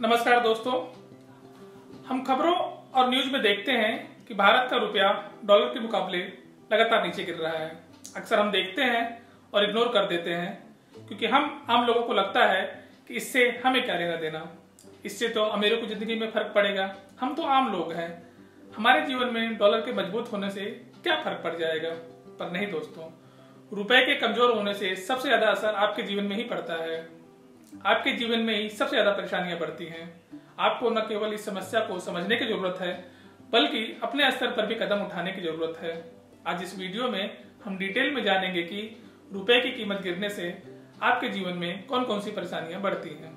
नमस्कार दोस्तों, हम खबरों और न्यूज में देखते हैं कि भारत का रुपया डॉलर के मुकाबले लगातार नीचे गिर रहा है। अक्सर हम देखते हैं और इग्नोर कर देते हैं क्योंकि हम आम लोगों को लगता है कि इससे हमें क्या लेना देना, इससे तो अमीरों की जिंदगी में फर्क पड़ेगा, हम तो आम लोग हैं, हमारे जीवन में डॉलर के मजबूत होने से क्या फर्क पड़ जाएगा। पर नहीं दोस्तों, रुपए के कमजोर होने से सबसे ज्यादा असर आपके जीवन में ही पड़ता है। आपके जीवन में ही सबसे ज्यादा परेशानियां बढ़ती हैं। आपको न केवल इस समस्या को समझने की जरूरत है बल्कि अपने स्तर पर भी कदम उठाने की जरूरत है। आज इस वीडियो में हम डिटेल में जानेंगे कि रुपए की कीमत गिरने से आपके जीवन में कौन कौन सी परेशानियां बढ़ती हैं।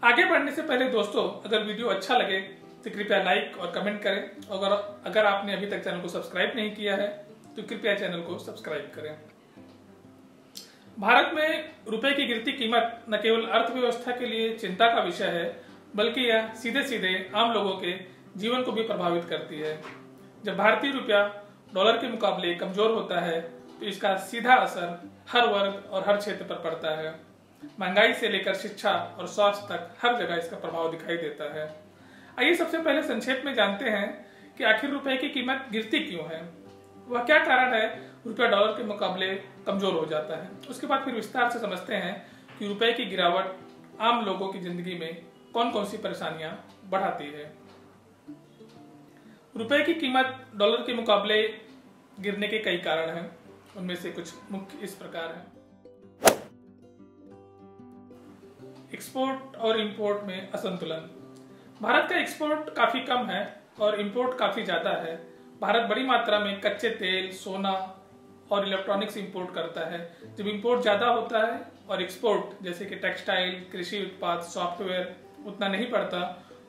आगे बढ़ने से पहले दोस्तों, अगर वीडियो अच्छा लगे तो कृपया लाइक और कमेंट करें और अगर आपने अभी तक चैनल को सब्सक्राइब नहीं किया है तो कृपया चैनल को सब्सक्राइब करें। भारत में रुपए की गिरती कीमत न केवल अर्थव्यवस्था के लिए चिंता का विषय है बल्कि यह सीधे सीधे आम लोगों के जीवन को भी प्रभावित करती है। जब भारतीय रुपया डॉलर के मुकाबले कमजोर होता है तो इसका सीधा असर हर वर्ग और हर क्षेत्र पर पड़ता है। महंगाई से लेकर शिक्षा और स्वास्थ्य तक हर जगह इसका प्रभाव दिखाई देता है। आइए सबसे पहले संक्षेप में जानते हैं कि आखिर रुपए की कीमत गिरती क्यों है, वह क्या कारण है रुपया डॉलर के मुकाबले कमजोर हो जाता है। उसके बाद फिर विस्तार से समझते हैं कि रुपए की गिरावट आम लोगों की जिंदगी में कौन कौन सी परेशानियां बढ़ाती है। रुपए की कीमत डॉलर के मुकाबले गिरने के कई कारण हैं, उनमें से कुछ मुख्य इस प्रकार हैं। एक्सपोर्ट और इंपोर्ट में असंतुलन। भारत का एक्सपोर्ट काफी कम है और इंपोर्ट काफी ज्यादा है। भारत बड़ी मात्रा में कच्चे तेल, सोना और इलेक्ट्रॉनिक्स इंपोर्ट करता है। जब इंपोर्ट ज्यादा होता है और एक्सपोर्ट जैसे कि टेक्सटाइल, कृषि उत्पाद, सॉफ्टवेयर उतना नहीं बढ़ता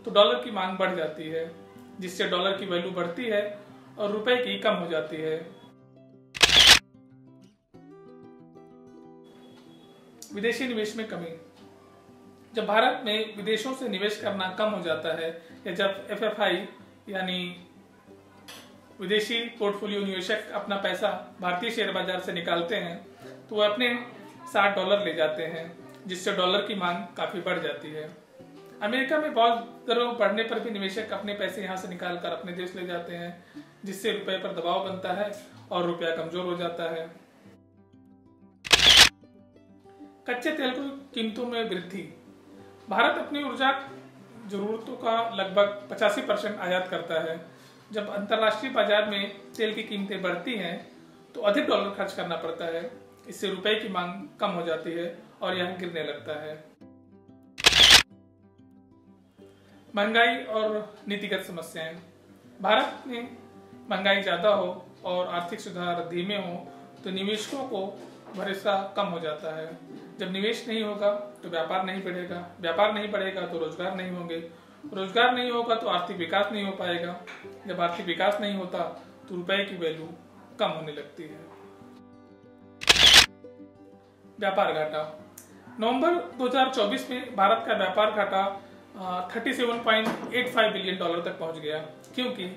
तो डॉलर की मांग बढ़ जाती है, जिससे डॉलर की वैल्यू बढ़ती है और रुपए की कम हो जाती है। विदेशी निवेश में कमी। जब भारत में विदेशों से निवेश करना कम हो जाता है या जब एफएफआई यानी विदेशी पोर्टफोलियो निवेशक अपना पैसा भारतीय शेयर बाजार से निकालते हैं तो वह अपने साथ डॉलर ले जाते हैं, जिससे डॉलर की मांग काफी बढ़ जाती है। अमेरिका में बहुत दरों बढ़ने पर भी निवेशक अपने पैसे यहां से निकालकर अपने देश ले जाते हैं, जिससे रुपए पर दबाव बनता है और रुपया कमजोर हो जाता है। कच्चे तेल की कीमतों में वृद्धि। भारत अपनी ऊर्जा जरूरतों का लगभग 85% आयात करता है। जब अंतर्राष्ट्रीय बाजार में तेल की कीमतें बढ़ती हैं तो अधिक डॉलर खर्च करना पड़ता है, इससे रुपए की मांग कम हो जाती है और यह गिरने लगता है। महंगाई और नीतिगत समस्याएं। भारत में महंगाई ज्यादा हो और आर्थिक सुधार धीमे हो तो निवेशकों को भरोसा कम हो जाता है। जब निवेश नहीं होगा तो व्यापार नहीं बढ़ेगा, व्यापार नहीं बढ़ेगा तो रोजगार नहीं होंगे, रोजगार नहीं होगा तो आर्थिक विकास नहीं हो पाएगा, जब आर्थिक विकास नहीं होता तो रुपए की वैल्यू कम होने लगती है। व्यापार घाटा। नवंबर 2024 में भारत का व्यापार घाटा 37.85 बिलियन डॉलर तक पहुंच गया, क्योंकि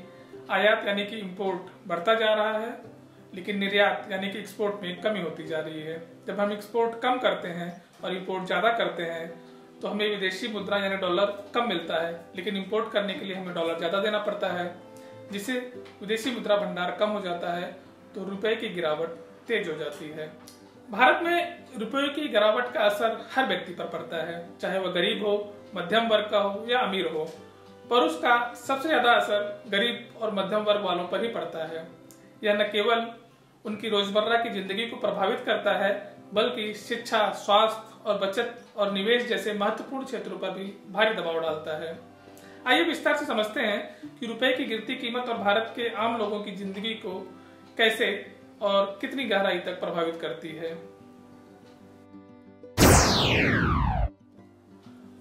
आयात यानी कि इंपोर्ट बढ़ता जा रहा है लेकिन निर्यात यानी कि एक्सपोर्ट में कमी होती जा रही है। जब हम एक्सपोर्ट कम करते हैं और इंपोर्ट ज्यादा करते हैं तो हमें विदेशी मुद्रा यानी डॉलर कम मिलता है, लेकिन इंपोर्ट करने के लिए हमें डॉलर ज्यादा देना पड़ता है, जिससे विदेशी मुद्रा भंडार कम हो जाता है तो रुपए की गिरावट तेज हो जाती है। भारत में रुपए की गिरावट का असर हर व्यक्ति पर पड़ता है, चाहे वह गरीब हो, मध्यम वर्ग का हो या अमीर हो, पर उसका सबसे ज्यादा असर गरीब और मध्यम वर्ग वालों पर ही पड़ता है। यह न केवल उनकी रोजमर्रा की जिंदगी को प्रभावित करता है बल्कि शिक्षा, स्वास्थ्य और बचत और निवेश जैसे महत्वपूर्ण क्षेत्रों पर भी भारी दबाव डालता है। आइए विस्तार से समझते हैं कि रुपए की गिरती कीमत और भारत के आम लोगों की जिंदगी को कैसे और कितनी गहराई तक प्रभावित करती है।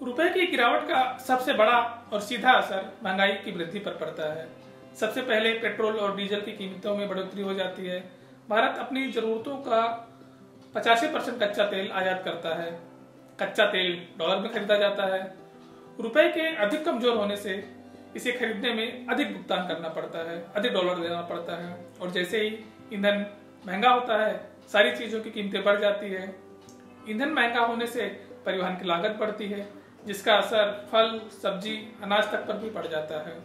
रुपए की गिरावट का सबसे बड़ा और सीधा असर महंगाई की वृद्धि पर पड़ता है। सबसे पहले पेट्रोल और डीजल की कीमतों में बढ़ोतरी हो जाती है। भारत अपनी जरूरतों का 85% कच्चा तेल आयात करता है। कच्चा तेल डॉलर में खरीदा जाता है। रुपए के अधिक कमजोर होने से इसे खरीदने में अधिक भुगतान करना पड़ता है, अधिक डॉलर देना पड़ता है, और जैसे ही ईंधन महंगा होता है सारी चीजों की कीमतें बढ़ जाती है। ईंधन महंगा होने से परिवहन की लागत बढ़ती है, जिसका असर फल, सब्जी, अनाज तक पर भी पड़ जाता है।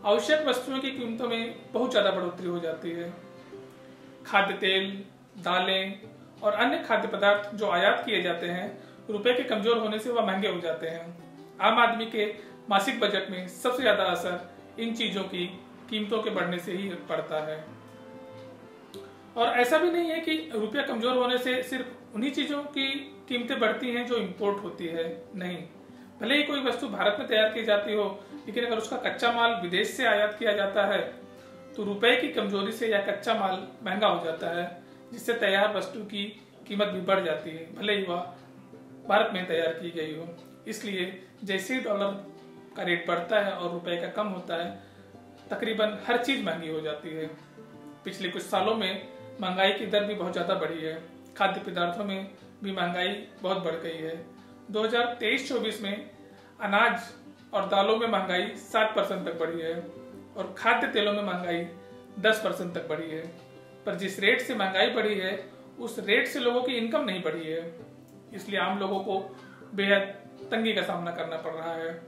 आवश्यक वस्तुओं की कीमतों में बहुत ज़्यादा बढ़ोतरी हो जाती है। खाद्य तेल, दालें और अन्य खाद्य पदार्थ जो आयात किए जाते हैं, रुपए के कमजोर होने से वह महंगे हो जाते हैं। आम आदमी के मासिक बजट में सबसे ज्यादा असर इन चीजों की कीमतों के बढ़ने से ही पड़ता है। और ऐसा भी नहीं है कि रुपया कमजोर होने से सिर्फ उन्हीं चीजों की कीमतें बढ़ती हैं जो इंपोर्ट होती है। नहीं, भले ही कोई वस्तु भारत में तैयार की जाती हो, लेकिन अगर उसका कच्चा माल विदेश से आयात किया जाता है तो रुपए की कमजोरी से यह कच्चा माल महंगा हो जाता है, जिससे तैयार वस्तु की कीमत भी बढ़ जाती है, भले ही वह भारत में तैयार की गई हो। इसलिए जैसे ही डॉलर का रेट बढ़ता है और रुपए का कम होता है, तकरीबन हर चीज महंगी हो जाती है। पिछले कुछ सालों में महंगाई की दर भी बहुत ज्यादा बढ़ी है। खाद्य पदार्थों में भी महंगाई बहुत बढ़ गई है। 2023-24 में अनाज और दालों में महंगाई 7% तक बढ़ी है और खाद्य तेलों में महंगाई 10% तक बढ़ी है। पर जिस रेट से महंगाई बढ़ी है, उस रेट से लोगों की इनकम नहीं बढ़ी है। इसलिए आम लोगों को बेहद तंगी का सामना करना पड़ रहा है।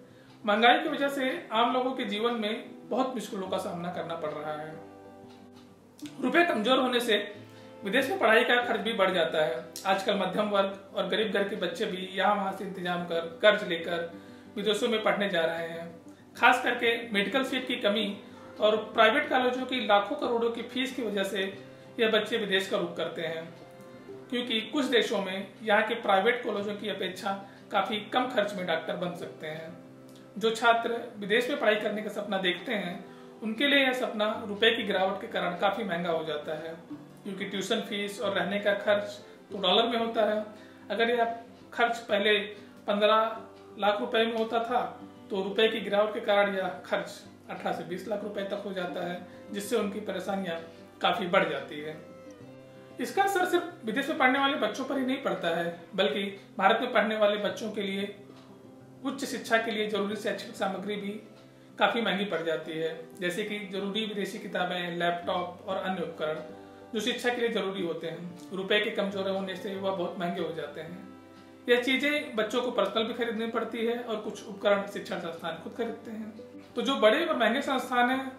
महंगाई की वजह से आम लोगों के जीवन में बहुत मुश्किलों का सामना करना पड़ रहा है। रुपए कमजोर होने से विदेश में पढ़ाई का खर्च भी बढ़ जाता है। आजकल मध्यम वर्ग और गरीब घर के बच्चे भी यहाँ वहां से इंतजाम कर कर्ज लेकर विदेशों में पढ़ने जा रहे हैं। खास करके मेडिकल सीट की कमी और प्राइवेट कॉलेजों की लाखों करोड़ों की फीस की वजह से यह बच्चे विदेश का रुख करते हैं, क्योंकि कुछ देशों में यहाँ के प्राइवेट कॉलेजों की अपेक्षा काफी कम खर्च में डॉक्टर बन सकते हैं। जो छात्र विदेश में पढ़ाई करने का सपना देखते हैं, उनके लिए यह सपना रुपए की गिरावट के कारण काफी महंगा हो जाता है, क्योंकि ट्यूशन फीस और रहने का खर्च तो डॉलर में होता है। अगर यह खर्च पहले 15 लाख रुपए में होता था, तो रुपए की गिरावट के कारण यह खर्च 18 से 20 लाख रुपए तक हो जाता है, जिससे उनकी परेशानियां काफी बढ़ जाती है। इसका असर सिर्फ विदेश में पढ़ने वाले बच्चों पर ही नहीं पड़ता है, बल्कि भारत में पढ़ने वाले बच्चों के लिए उच्च शिक्षा के लिए जरूरी शैक्षिक सामग्री भी काफी महंगी पड़ जाती है, जैसे कि जरूरी विदेशी किताबें, लैपटॉप और अन्य उपकरण जो शिक्षा के लिए जरूरी होते हैं। रुपए के कमजोर होने से वह बहुत महंगे हो जाते हैं। यह चीजें बच्चों को पर्सनल भी खरीदनी पड़ती है और कुछ उपकरण शिक्षण संस्थान खुद खरीदते हैं। तो जो बड़े और महंगे संस्थान हैं,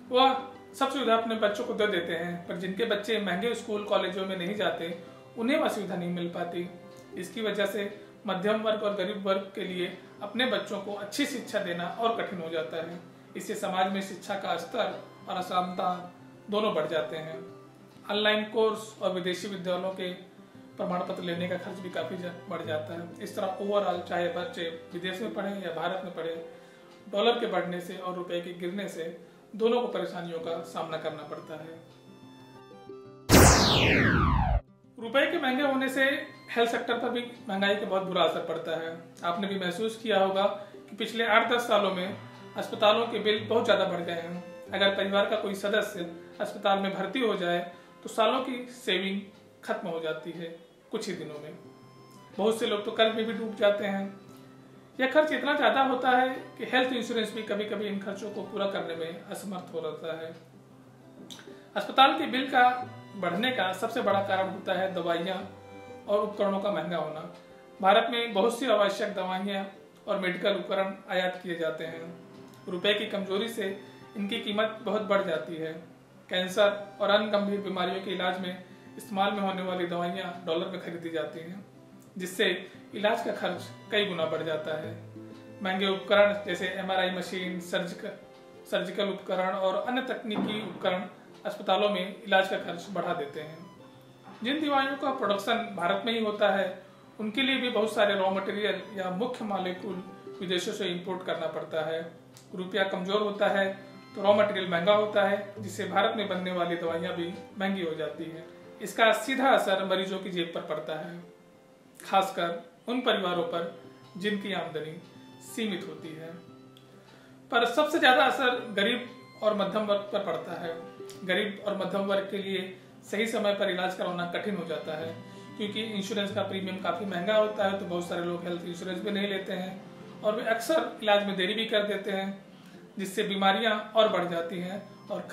वह सब सुविधा अपने बच्चों को दे देते हैं, पर जिनके बच्चे महंगे स्कूल कॉलेजों में नहीं जाते, उन्हें वह सुविधा नहीं मिल पाती। इसकी वजह से मध्यम वर्ग और गरीब वर्ग के लिए अपने बच्चों को अच्छी शिक्षा देना और कठिन हो जाता है। इससे समाज में शिक्षा का स्तर और असमानता दोनों बढ़ जाते हैं। ऑनलाइन कोर्स और विदेशी विद्यालयों के प्रमाण पत्र लेने का खर्च भी काफी बढ़ जाता है। इस तरह ओवरऑल चाहे बच्चे विदेश में पढ़े या भारत में पढ़े, डॉलर के बढ़ने से और रुपए के गिरने से दोनों को परेशानियों का सामना करना पड़ता है। रुपए के महंगे होने से हेल्थ सेक्टर पर भी महंगाई का बहुत बुरा असर पड़ता है। आपने भी महसूस किया होगा कि पिछले 8-10 सालों में अस्पतालों के बिल बहुत ज्यादा बढ़ गए हैं। अगर परिवार का कोई सदस्य अस्पताल में भर्ती हो जाए तो सालों की सेविंग खत्म हो जाती है कुछ ही दिनों में। बहुत से लोग तो कर्ज में भी डूब जाते हैं। यह खर्च इतना ज्यादा होता है कि हेल्थ इंश्योरेंस भी कभी कभी इन खर्चों को पूरा करने में असमर्थ हो जाता है। अस्पताल के बिल का बढ़ने का सबसे बड़ा कारण होता है दवाइयाँ और उपकरणों का महंगा होना। भारत में बहुत सी आवश्यक दवाइयाँ और मेडिकल उपकरण आयात किए जाते हैं। रुपए की कमजोरी से इनकी कीमत बहुत बढ़ जाती है। कैंसर और अन्य गंभीर बीमारियों के इलाज में इस्तेमाल में होने वाली दवाइयाँ डॉलर में खरीदी जाती हैं, जिससे इलाज का खर्च कई गुना बढ़ जाता है। महंगे उपकरण जैसे MRI मशीन, सर्जिकल उपकरण और अन्य तकनीकी उपकरण अस्पतालों में इलाज का खर्च बढ़ा देते हैं। जिन दवाइयों का प्रोडक्शन भारत में ही होता है, उनके लिए भी बहुत सारे रॉ मटेरियल या मुख्य मॉलिक्यूल विदेशों से इंपोर्ट करना पड़ता है। रुपया कमजोर होता है तो रॉ मटेरियल महंगा होता है, जिससे भारत में बनने वाली दवाइयाँ भी महंगी हो जाती हैं। इसका सीधा असर मरीजों की जेब पर पड़ता है, खासकर उन परिवारों पर जिनकी आमदनी सीमित होती है। पर सबसे ज्यादा असर गरीब और मध्यम वर्ग पर पड़ता है। गरीब और मध्यम वर्ग के लिए सही समय पर इलाज करवाना कठिन हो जाता है, क्योंकि इंश्योरेंस का प्रीमियम काफी महंगा होता है। तो बहुत सारे लोग हेल्थ इंश्योरेंस भी नहीं लेते हैं और वे अक्सर इलाज में देरी भी कर देते हैं, जिससे बीमारियां और बढ़ जाती हैं और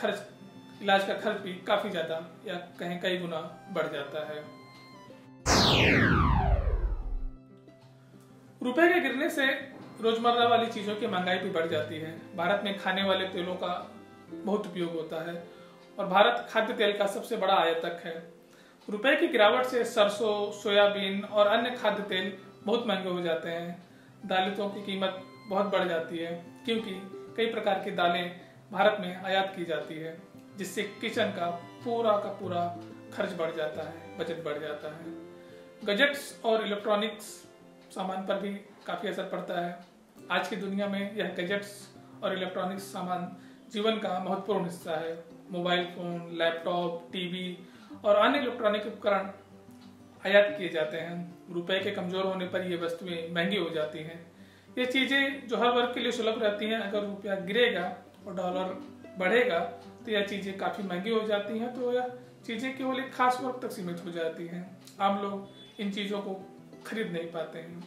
इलाज का खर्च भी काफी ज्यादा या कहीं कई गुना बढ़ जाता है। रुपए के गिरने से रोजमर्रा वाली चीजों की महंगाई भी बढ़ जाती है। भारत में खाने वाले तेलों का बहुत उपयोग होता है और भारत खाद्य तेल का सबसे बड़ा आयातक है। रुपए की गिरावट से सरसों, सोयाबीन और अन्य खाद्य तेल बहुत महंगे हो जाते हैं। दालों की कीमत बहुत बढ़ जाती है क्योंकि कई प्रकार की दालें भारत में आयात की जाती है, जिससे किचन का पूरा खर्च बढ़ जाता है, बजट बढ़ जाता है। गैजेट्स और इलेक्ट्रॉनिक्स सामान पर भी काफी असर पड़ता है। आज की दुनिया में यह गैजेट्स और इलेक्ट्रॉनिक्स सामान जीवन का महत्वपूर्ण हिस्सा है। मोबाइल फोन, लैपटॉप, टीवी और अन्य इलेक्ट्रॉनिक उपकरण आयात किए जाते हैं। रुपए के कमजोर होने पर ये वस्तुएं महंगी हो जाती हैं। ये चीजें जो हर वर्ग के लिए सुलभ रहती हैं, अगर रुपया गिरेगा और डॉलर बढ़ेगा तो यह चीजें काफी महंगी हो जाती हैं। तो यह चीजें केवल एक खास वर्ग तक सीमित हो जाती हैं। आम लोग इन चीजों को खरीद नहीं पाते हैं।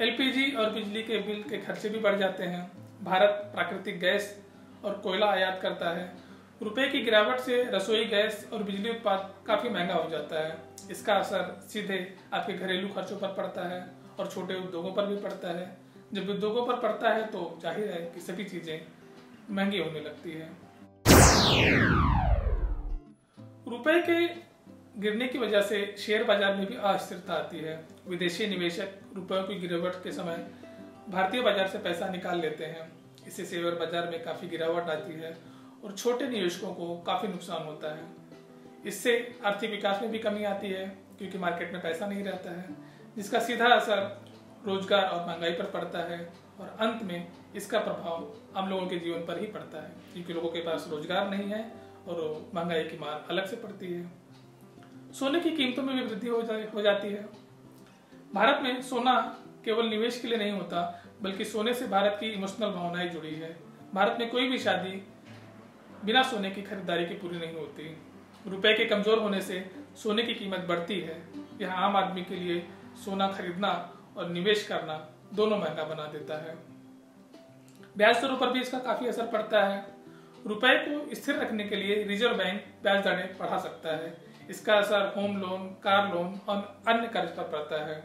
एलपीजी और बिजली के बिल के खर्चे भी बढ़ जाते हैं। भारत प्राकृतिक गैस और कोयला आयात करता है। रुपए की गिरावट से रसोई गैस और बिजली उत्पाद काफी महंगा हो जाता है। इसका असर सीधे आपके घरेलू खर्चों पर पड़ता है और छोटे उद्योगों पर भी पड़ता है। जब उद्योगों पर पड़ता है तो जाहिर है कि सभी चीजें महंगी होने लगती है। रुपए के गिरने की वजह से शेयर बाजार में भी अस्थिरता आती है। विदेशी निवेशक रुपयों की गिरावट के समय भारतीय बाजार से पैसा निकाल लेते हैं। इससे शेयर बाजार में काफी गिरावट आती है और छोटे निवेशकों को काफी नुकसान होता है। इससे आर्थिक विकास में भी कमी आती है क्योंकि मार्केट में पैसा नहीं रहता है, जिसका सीधा असर रोजगार और महंगाई पर पड़ता है और अंत में इसका प्रभाव आम लोगों के जीवन पर ही पड़ता है क्योंकि लोगों के पास रोजगार नहीं है और महंगाई की मार अलग से पड़ती है। सोने की कीमतों में भी वृद्धि हो जाती है। भारत में सोना केवल निवेश के लिए नहीं होता, बल्कि सोने से भारत की इमोशनल भावनाएं जुड़ी है। भारत में कोई भी शादी बिना सोने की खरीदारी की पूरी नहीं होती। रुपए के कमजोर होने से सोने की कीमत बढ़ती है। यह आम आदमी के लिए सोना खरीदना और निवेश करना दोनों महंगा बना देता है। ब्याज दरों पर भी इसका काफी असर पड़ता है। रुपए को स्थिर रखने के लिए रिजर्व बैंक ब्याज दरें बढ़ा सकता है। इसका असर होम लोन, कार लोन और अन्य कर्ज पर पड़ता है।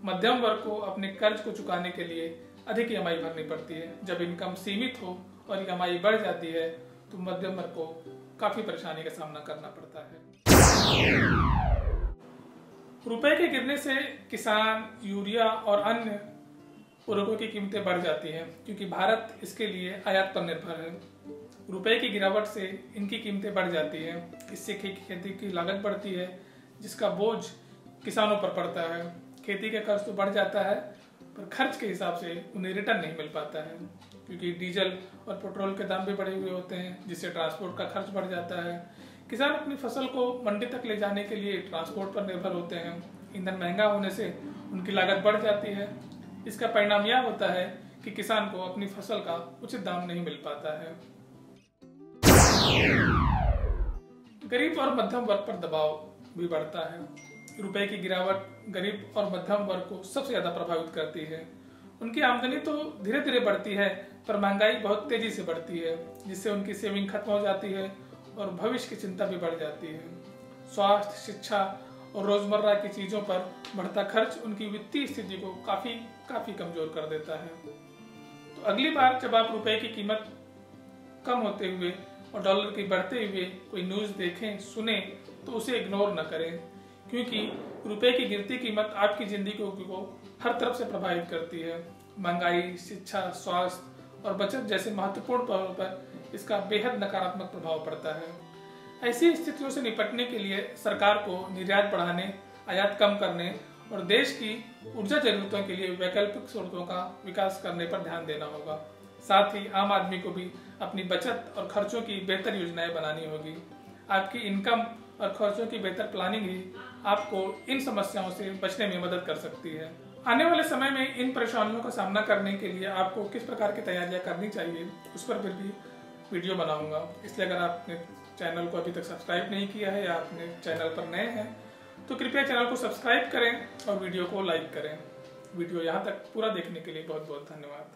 मध्यम वर्ग को अपने कर्ज को चुकाने के लिए अधिक ईएमआई भरनी पड़ती है। जब इनकम सीमित हो और ईएमआई बढ़ जाती है तो मध्यम वर्ग को काफी परेशानी का सामना करना पड़ता है। रुपए के गिरने से किसान, यूरिया और अन्य उर्वरकों की कीमतें बढ़ जाती हैं क्योंकि भारत इसके लिए आयात पर निर्भर है। रुपए की गिरावट से इनकी कीमतें बढ़ जाती हैं। इससे खेती की लागत बढ़ती है, जिसका बोझ किसानों पर पड़ता है। खेती का खर्च तो बढ़ जाता है, पर खर्च के हिसाब से उन्हें रिटर्न नहीं मिल पाता है क्योंकि डीजल और पेट्रोल के दाम भी बढ़े हुए होते हैं, जिससे ट्रांसपोर्ट का खर्च बढ़ जाता है। किसान अपनी फसल को मंडी तक ले जाने के लिए ट्रांसपोर्ट पर निर्भर होते हैं। ईंधन महंगा होने से उनकी लागत बढ़ जाती है। इसका परिणाम यह होता है कि किसान को अपनी फसल का उचित दाम नहीं मिल पाता है। गरीब और मध्यम वर्ग पर दबाव भी बढ़ता है। रुपए की गिरावट गरीब और मध्यम वर्ग को सबसे ज्यादा प्रभावित करती है। उनकी आमदनी तो धीरे धीरे बढ़ती है, पर महंगाई बहुत तेजी से बढ़ती है, जिससे उनकी सेविंग खत्म हो जाती है और भविष्य की चिंता भी बढ़ जाती है। स्वास्थ्य, शिक्षा और रोजमर्रा की चीजों पर बढ़ता खर्च उनकी वित्तीय स्थिति को काफी कमजोर कर देता है। तो अगली बार जब आप रुपए की कीमत कम होते हुए और डॉलर की बढ़ते हुए कोई न्यूज देखें, सुने, तो उसे इग्नोर न करें क्योंकि रुपए की गिरती कीमत आपकी जिंदगी को हर तरफ से प्रभावित करती है। महंगाई, शिक्षा, स्वास्थ्य और बचत जैसे महत्वपूर्ण पहलुओं पर इसका बेहद नकारात्मक प्रभाव पड़ता है। ऐसी स्थितियों से निपटने के लिए सरकार को निर्यात बढ़ाने, आयात कम करने और देश की ऊर्जा जरूरतों के लिए वैकल्पिक स्रोतों का विकास करने पर ध्यान देना होगा। साथ ही आम आदमी को भी अपनी बचत और खर्चों की बेहतर योजनाएं बनानी होगी। आपकी इनकम और खर्चों की बेहतर प्लानिंग ही आपको इन समस्याओं से बचने में मदद कर सकती है। आने वाले समय में इन परेशानियों का सामना करने के लिए आपको किस प्रकार की तैयारियां करनी चाहिए, उस पर फिर भी वीडियो बनाऊंगा। इसलिए अगर आपने चैनल को अभी तक सब्सक्राइब नहीं किया है या आपने चैनल पर नए हैं तो कृपया चैनल को सब्सक्राइब करें और वीडियो को लाइक करें। वीडियो यहाँ तक पूरा देखने के लिए बहुत बहुत धन्यवाद।